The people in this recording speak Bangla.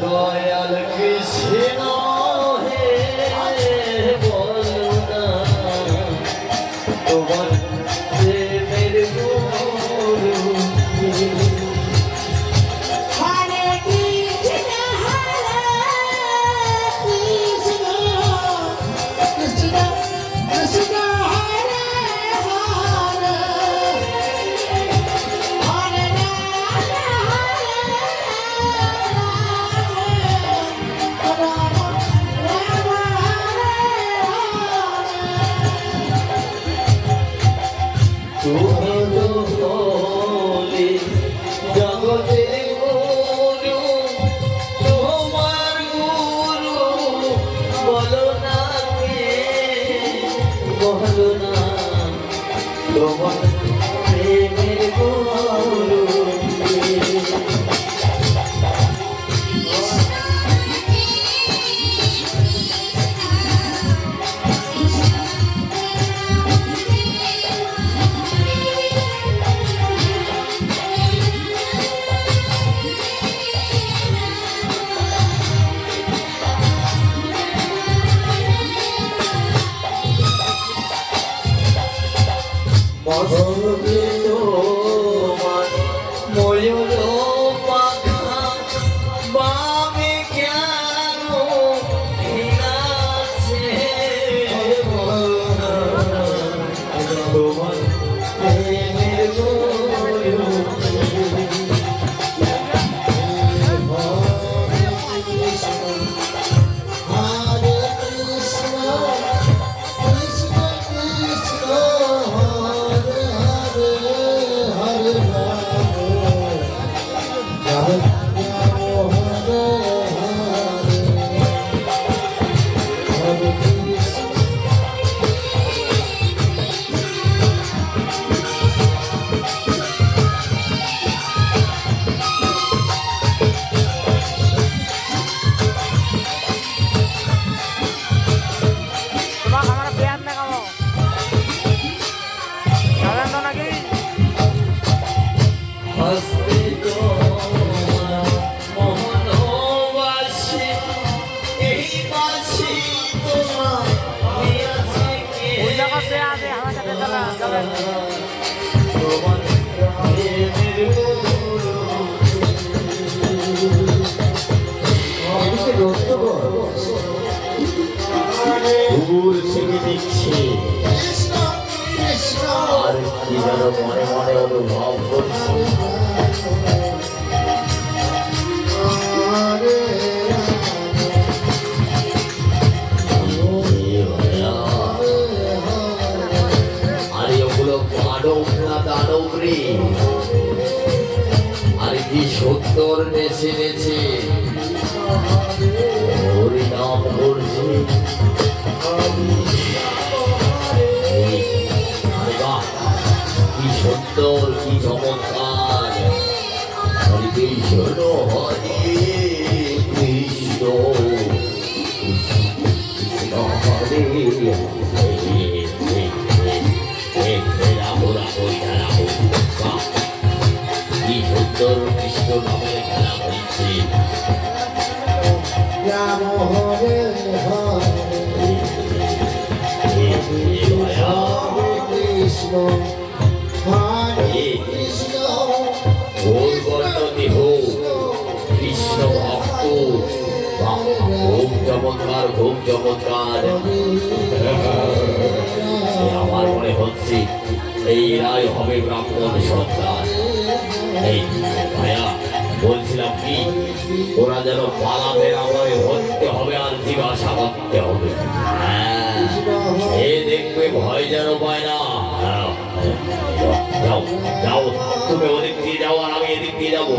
দয়াল কৃষ্ণ হে বলো না তোমার প্রেমের গুরু তোমার প্রেমের গুরু তোমার ময়ূর পাখা বামে কেন হিলাছে তোমার প্রেমের গুরু আর কি যেন মনে মনে অনুভব করছি আরে ওগুলো মানব না দানব রে আর কি সুন্দর নেচে নেচে হরিনাম করছে কি সুন্দর কি চমৎকার হরে কৃষ্ণ হরে কৃষ্ণ কৃষ্ণ হরে রাহু রাহু রাহু কি সুন্দর কৃষ্ণ নামের খেলা হচ্ছে রাম হরে হরে কৃষ্ণ হরে কৃষ্ণ গৌরবর্ণ দেহ কৃষ্ণ ভক্ত খুব চমৎকার খুব চমৎকার আমার মনে হচ্ছে এই রায় হবে ব্রাহ্মণ সন্তান এই ভাইয়া বলছিলাম কি ওরা যেন পালাবে আমায় ধরতে হবে আর জিজ্ঞাসা করতে হবে এ দেখবে ভয় যেন পায় না যাও যাও তুমি ওদিক দিয়ে যাও আর আমি এদিক দিয়ে যাবো